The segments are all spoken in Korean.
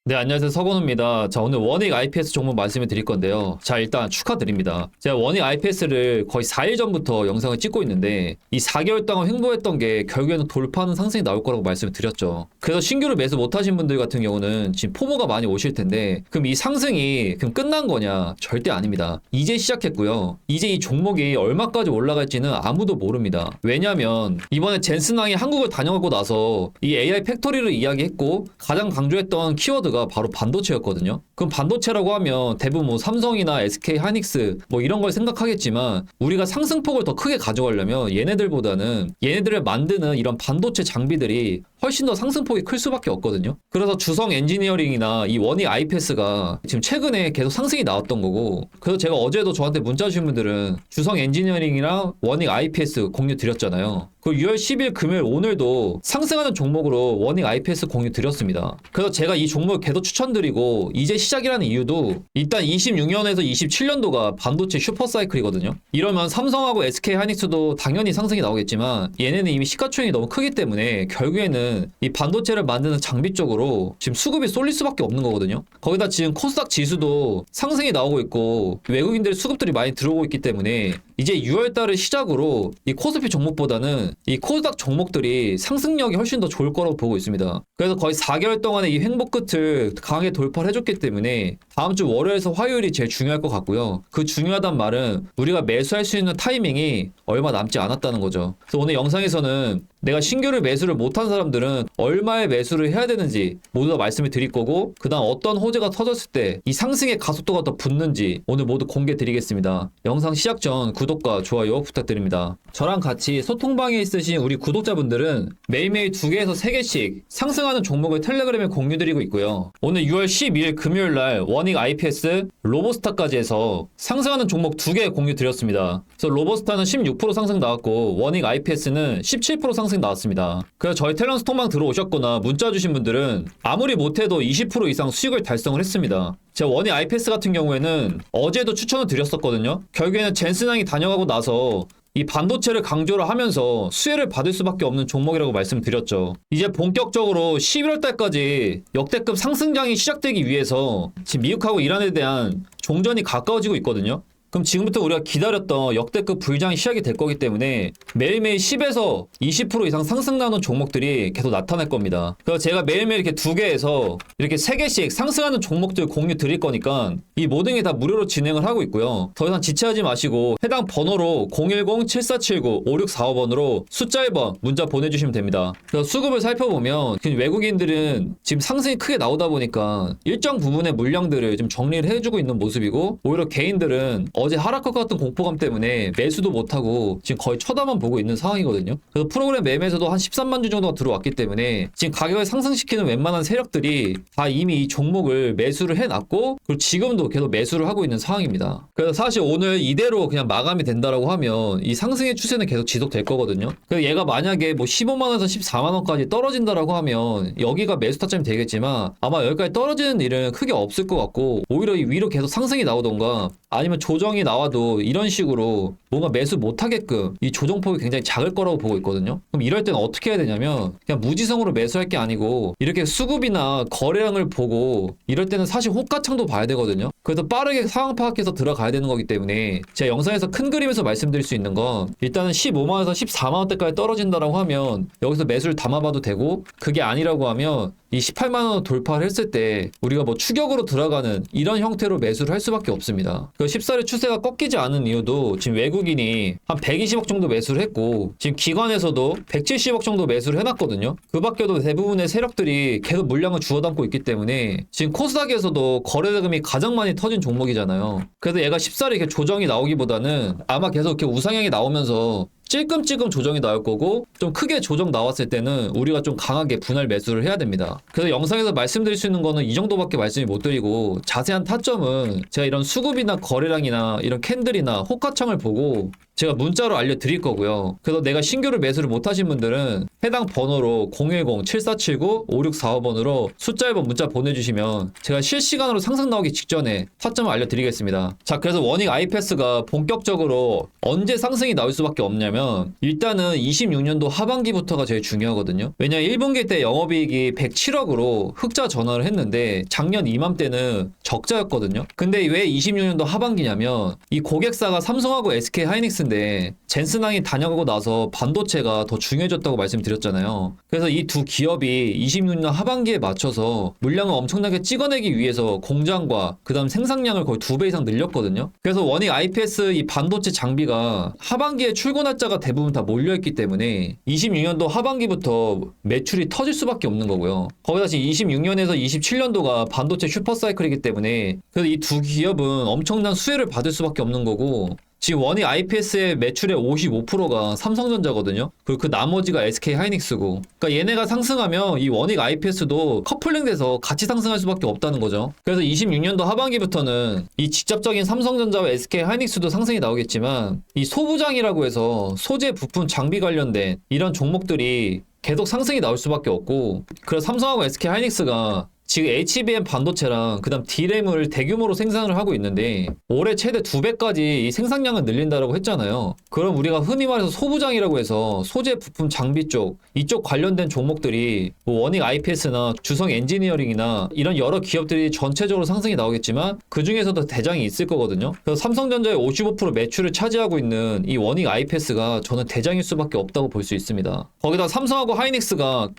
네, 안녕하세요. 서건우입니다. 자, 오늘 원익 IPS 종목 말씀을 드릴 건데요. 자, 일단 축하드립니다. 제가 원익 IPS를 거의 4일 전부터 영상을 찍고 있는데 이 4개월 동안 횡보했던 게 결국에는 돌파하는 상승이 나올 거라고 말씀을 드렸죠. 그래서 신규를 매수 못하신 분들 같은 경우는 지금 포모가 많이 오실 텐데 그럼 이 상승이 그럼 끝난 거냐? 절대 아닙니다. 이제 시작했고요. 이제 이 종목이 얼마까지 올라갈지는 아무도 모릅니다. 왜냐하면 이번에 젠슨왕이 한국을 다녀가고 나서 이 AI 팩토리를 이야기했고 가장 강조했던 키워드가 바로 반도체였거든요. 그럼 반도체라고 하면 대부분 뭐 삼성이나 SK 하이닉스 뭐 이런 걸 생각하겠지만 우리가 상승폭을 더 크게 가져가려면 얘네들보다는 얘네들을 만드는 이런 반도체 장비들이 훨씬 더 상승폭이 클 수밖에 없거든요. 그래서 주성 엔지니어링이나 이 원익 IPS가 지금 최근에 계속 상승이 나왔던 거고, 그래서 제가 어제도 저한테 문자 주신 분들은 주성 엔지니어링이랑 원익 IPS 공유 드렸잖아요. 그 6월 10일 금요일 오늘도 상승하는 종목으로 원익 IPS 공유 드렸습니다. 그래서 제가 이 종목을 계속 추천드리고 이제 시작이라는 이유도 일단 26년에서 27년도가 반도체 슈퍼사이클이거든요. 이러면 삼성하고 SK 하이닉스도 당연히 상승이 나오겠지만 얘네는 이미 시가총액이 너무 크기 때문에 결국에는 이 반도체를 만드는 장비 쪽으로 지금 수급이 쏠릴 수밖에 없는 거거든요. 거기다 지금 코스닥 지수도 상승이 나오고 있고 외국인들의 수급들이 많이 들어오고 있기 때문에 이제 6월 달을 시작으로 이 코스피 종목보다는 이 코스닥 종목들이 상승력이 훨씬 더 좋을 거라고 보고 있습니다. 그래서 거의 4개월 동안의 이 횡보 끝을 강하게 돌파를 해줬기 때문에 다음 주 월요일에서 화요일이 제일 중요할 것 같고요. 그 중요하단 말은 우리가 매수할 수 있는 타이밍이 얼마 남지 않았다는 거죠. 그래서 오늘 영상에서는 내가 신규를 매수를 못한 사람들은 얼마에 매수를 해야 되는지 모두 다 말씀을 드릴 거고, 그 다음 어떤 호재가 터졌을 때 이 상승의 가속도가 더 붙는지 오늘 모두 공개 드리겠습니다. 영상 시작 전 구독과 좋아요 부탁드립니다. 저랑 같이 소통방에 있으신 우리 구독자분들은 매일매일 2개에서 3개씩 상승하는 종목을 텔레그램에 공유드리고 있고요. 오늘 6월 12일 금요일날 원익 IPS, 로보스타까지 해서 상승하는 종목 2개 공유 드렸습니다. 그래서 로보스타는 16% 상승 나왔고 원익 IPS는 17% 상승 나왔습니다. 그래서 저희 텔레그램 소통방 들어오셨거나 문자 주신 분들은 아무리 못해도 20% 이상 수익을 달성을 했습니다. 제가 원익 IPS 같은 경우에는 어제도 추천을 드렸었거든요. 결국에는 젠슨왕이 다녀가고 나서 이 반도체를 강조를 하면서 수혜를 받을 수밖에 없는 종목이라고 말씀드렸죠. 이제 본격적으로 11월 달까지 역대급 상승장이 시작되기 위해서 지금 미국하고 이란에 대한 종전이 가까워지고 있거든요. 그럼 지금부터 우리가 기다렸던 역대급 불장이 시작이 될 거기 때문에 매일매일 10에서 20% 이상 상승 나는 종목들이 계속 나타날 겁니다. 그래서 제가 매일매일 이렇게 2개에서 이렇게 3개씩 상승하는 종목들 공유 드릴 거니까 이 모든 게 다 무료로 진행을 하고 있고요. 더 이상 지체하지 마시고 해당 번호로 010-7479-5645번으로 숫자 1번 문자 보내주시면 됩니다. 그래서 수급을 살펴보면 외국인들은 지금 상승이 크게 나오다 보니까 일정 부분의 물량들을 좀 정리를 해주고 있는 모습이고, 오히려 개인들은 어제 하락할 것 같은 공포감 때문에 매수도 못하고 지금 거의 쳐다만 보고 있는 상황이거든요. 그래서 프로그램 매매에서도 한 13만 주 정도가 들어왔기 때문에 지금 가격을 상승시키는 웬만한 세력들이 다 이미 이 종목을 매수를 해놨고, 그리고 지금도 계속 매수를 하고 있는 상황입니다. 그래서 사실 오늘 이대로 그냥 마감이 된다라고 하면 이 상승의 추세는 계속 지속될 거거든요. 그래서 얘가 만약에 뭐 15만원에서 14만원까지 떨어진다라고 하면 여기가 매수 타점이 되겠지만 아마 여기까지 떨어지는 일은 크게 없을 것 같고, 오히려 이 위로 계속 상승이 나오던가 아니면 조정이 나와도 이런 식으로 뭔가 매수 못하게끔 이 조정폭이 굉장히 작을 거라고 보고 있거든요. 그럼 이럴 때는 어떻게 해야 되냐면 그냥 무지성으로 매수할 게 아니고 이렇게 수급이나 거래량을 보고 이럴 때는 사실 호가창도 봐야 되거든요. 그래서 빠르게 상황 파악해서 들어가야 되는 거기 때문에 제가 영상에서 큰 그림에서 말씀드릴 수 있는 건 일단은 15만원에서 14만원대까지 떨어진다라고 하면 여기서 매수를 담아봐도 되고, 그게 아니라고 하면 이 18만원 돌파를 했을 때 우리가 뭐 추격으로 들어가는 이런 형태로 매수를 할 수밖에 없습니다. 그 14일 추세가 꺾이지 않은 이유도 지금 외국인이 한 120억 정도 매수를 했고 지금 기관에서도 170억 정도 매수를 해놨거든요. 그 밖에도 대부분의 세력들이 계속 물량을 주워 담고 있기 때문에 지금 코스닥에서도 거래대금이 가장 많이 터진 종목이잖아요. 그래서 얘가 14일에 이렇게 조정이 나오기보다는 아마 계속 이렇게 우상향이 나오면서 찔끔찔끔 조정이 나올 거고, 좀 크게 조정 나왔을 때는 우리가 좀 강하게 분할 매수를 해야 됩니다. 그래서 영상에서 말씀드릴 수 있는 거는 이 정도밖에 말씀을 못 드리고, 자세한 타점은 제가 이런 수급이나 거래량이나 이런 캔들이나 호가창을 보고 제가 문자로 알려드릴 거고요. 그래서 내가 신규를 매수를 못하신 분들은 해당 번호로 010-7479-5645번으로 숫자 1번 문자 보내주시면 제가 실시간으로 상승 나오기 직전에 타점을 알려드리겠습니다. 자, 그래서 원익 IPS가 본격적으로 언제 상승이 나올 수밖에 없냐면 뭐냐면 일단은 26년도 하반기부터가 제일 중요하거든요. 왜냐면 1분기 때 영업이익이 107억으로 흑자 전환을 했는데 작년 이맘때는 적자였거든요. 근데 왜 26년도 하반기냐면 이 고객사가 삼성하고 SK 하이닉스인데 젠슨항이 다녀가고 나서 반도체가 더 중요해졌다고 말씀드렸잖아요. 그래서 이 두 기업이 26년 하반기에 맞춰서 물량을 엄청나게 찍어내기 위해서 공장과 그 다음 생산량을 거의 2배 이상 늘렸거든요. 그래서 원익 IPS 이 반도체 장비가 하반기에 출고 날짜가 대부분 다 몰려있기 때문에 26년도 하반기부터 매출이 터질 수밖에 없는 거고요. 거기다 지금 26년에서 27년도가 반도체 슈퍼사이클이기 때문에 그래서 이 두 기업은 엄청난 수혜를 받을 수밖에 없는 거고 지금 원익 IPS의 매출의 55%가 삼성전자거든요. 그리고 그 나머지가 SK 하이닉스고. 그러니까 얘네가 상승하면 이 원익 IPS도 커플링돼서 같이 상승할 수밖에 없다는 거죠. 그래서 26년도 하반기부터는 이 직접적인 삼성전자와 SK 하이닉스도 상승이 나오겠지만 이 소부장이라고 해서 소재 부품 장비 관련된 이런 종목들이 계속 상승이 나올 수밖에 없고 그래서 삼성하고 SK 하이닉스가 지금 HBM 반도체랑 그다음 D램을 대규모로 생산을 하고 있는데 올해 최대 2배까지 이 생산량을 늘린다라고 했잖아요. 그럼 우리가 흔히 말해서 소부장이라고 해서 소재 부품 장비 쪽 이쪽 관련된 종목들이 뭐 원익 IPS나 주성 엔지니어링이나 이런 여러 기업들이 전체적으로 상승이 나오겠지만 그 중에서도 대장이 있을 거거든요. 그래서 삼성전자의 55% 매출을 차지하고 있는 이 원익 IPS가 저는 대장일 수밖에 없다고 볼 수 있습니다. 거기다 삼성하고 하이닉스가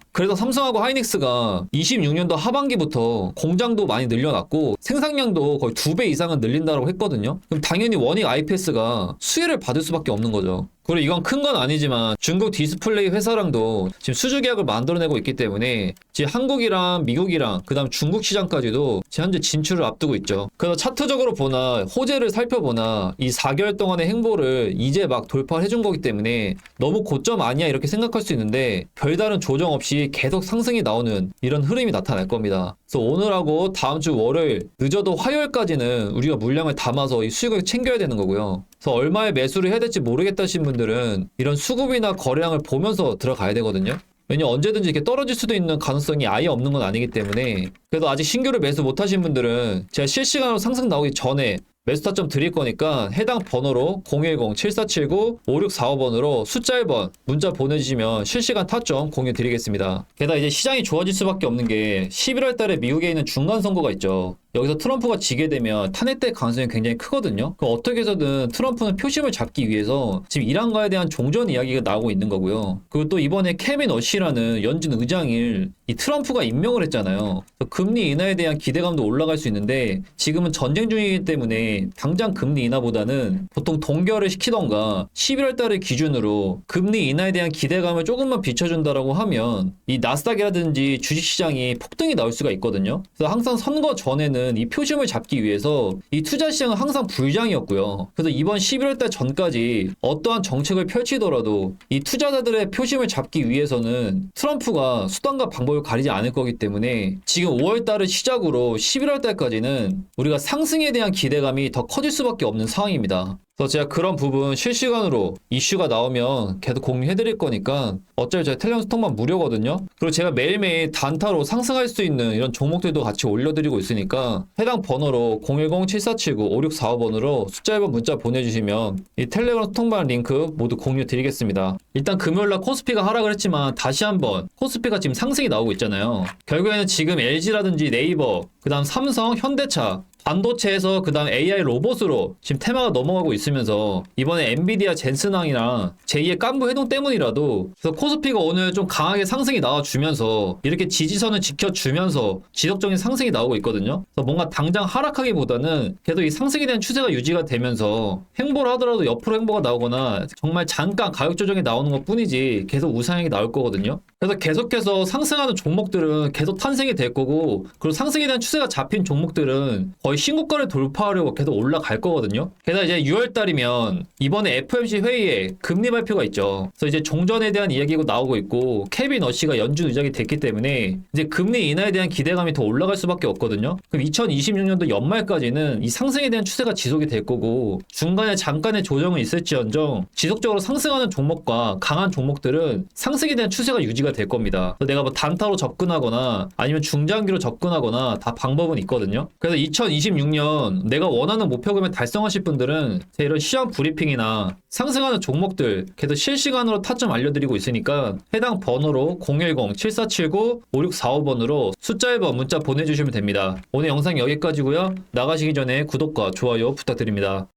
26년도 하반기부터 공장도 많이 늘려놨고 생산량도 거의 2배 이상은 늘린다고 했거든요. 그럼 당연히 원익 IPS가 수혜를 받을 수밖에 없는 거죠. 그리고 이건 큰 건 아니지만 중국 디스플레이 회사랑도 지금 수주 계약을 만들어내고 있기 때문에 지금 한국이랑 미국이랑 그 다음 중국 시장까지도 지금 현재 진출을 앞두고 있죠. 그래서 차트적으로 보나 호재를 살펴보나 이 4개월 동안의 행보를 이제 막 돌파해 준 거기 때문에 너무 고점 아니야 이렇게 생각할 수 있는데 별다른 조정 없이 계속 상승이 나오는 이런 흐름이 나타날 겁니다. 그래서 오늘하고 다음 주 월요일 늦어도 화요일까지는 우리가 물량을 담아서 이 수익을 챙겨야 되는 거고요. 그래서 얼마에 매수를 해야 될지 모르겠다신 분들은 이런 수급이나 거래량을 보면서 들어가야 되거든요. 왜냐면 언제든지 이렇게 떨어질 수도 있는 가능성이 아예 없는 건 아니기 때문에 그래도 아직 신규를 매수 못하신 분들은 제가 실시간으로 상승 나오기 전에 매수 타점 드릴 거니까 해당 번호로 010-7479-5645번으로 숫자 1번 문자 보내주시면 실시간 타점 공유 드리겠습니다. 게다가 이제 시장이 좋아질 수밖에 없는 게 11월 달에 미국에 있는 중간 선거가 있죠. 여기서 트럼프가 지게 되면 탄핵될 가능성이 굉장히 크거든요. 그럼 어떻게 해서든 트럼프는 표심을 잡기 위해서 지금 이란과에 대한 종전 이야기가 나오고 있는 거고요. 그리고 또 이번에 케빈 어시라는 연준 의장을 이 트럼프가 임명을 했잖아요. 금리 인하에 대한 기대감도 올라갈 수 있는데 지금은 전쟁 중이기 때문에 당장 금리 인하보다는 보통 동결을 시키던가 11월 달을 기준으로 금리 인하에 대한 기대감을 조금만 비춰준다라고 하면 이 나스닥이라든지 주식시장이 폭등이 나올 수가 있거든요. 그래서 항상 선거 전에는 이 표심을 잡기 위해서 이 투자 시장은 항상 불장이었고요. 그래서 이번 11월 달 전까지 어떠한 정책을 펼치더라도 이 투자자들의 표심을 잡기 위해서는 트럼프가 수단과 방법을 가리지 않을 거기 때문에 지금 5월 달을 시작으로 11월 달까지는 우리가 상승에 대한 기대감이 더 커질 수밖에 없는 상황입니다. 그래서 제가 그런 부분 실시간으로 이슈가 나오면 계속 공유해드릴 거니까 어차피 저희 텔레그램 스톡만 무료거든요. 그리고 제가 매일매일 단타로 상승할 수 있는 이런 종목들도 같이 올려드리고 있으니까 해당 번호로 010-7479-5645번으로 숫자 1번 문자 보내주시면 이 텔레그램 스톡방 링크 모두 공유 드리겠습니다. 일단 금요일날 코스피가 하락을 했지만 다시 한번 코스피가 지금 상승이 나오고 있잖아요. 결국에는 지금 LG라든지 네이버, 그 다음 삼성, 현대차 반도체에서 그 다음 AI 로봇으로 지금 테마가 넘어가고 있으면서 이번에 엔비디아 젠슨항이랑 제2의 깐부 해동 때문이라도 그래서 코스피가 오늘 좀 강하게 상승이 나와주면서 이렇게 지지선을 지켜주면서 지속적인 상승이 나오고 있거든요. 그래서 뭔가 당장 하락하기보다는 계속 이 상승에 대한 추세가 유지가 되면서 행보를 하더라도 옆으로 행보가 나오거나 정말 잠깐 가격 조정이 나오는 것 뿐이지 계속 우상향이 나올 거거든요. 그래서 계속해서 상승하는 종목들은 계속 탄생이 될 거고 그리고 상승에 대한 추세가 잡힌 종목들은 거의 신고가를 돌파하려고 계속 올라갈 거거든요. 게다가 이제 6월달이면 이번에 FOMC 회의에 금리 발표가 있죠. 그래서 이제 종전에 대한 이야기가 나오고 있고 케빈 어시가 연준 의장이 됐기 때문에 이제 금리 인하에 대한 기대감이 더 올라갈 수밖에 없거든요. 그럼 2026년도 연말까지는 이 상승에 대한 추세가 지속이 될 거고 중간에 잠깐의 조정은 있을지언정 지속적으로 상승하는 종목과 강한 종목들은 상승에 대한 추세가 유지가 될 겁니다. 그래서 내가 뭐 단타로 접근하거나 아니면 중장기로 접근하거나 다 방법은 있거든요. 그래서 2026 2026년 내가 원하는 목표 금액 달성하실 분들은 제 이런 시장 브리핑이나 상승하는 종목들 계속 실시간으로 타점 알려드리고 있으니까 해당 번호로 010-7479-5645번으로 숫자 1번 문자 보내주시면 됩니다. 오늘 영상 여기까지고요. 나가시기 전에 구독과 좋아요 부탁드립니다.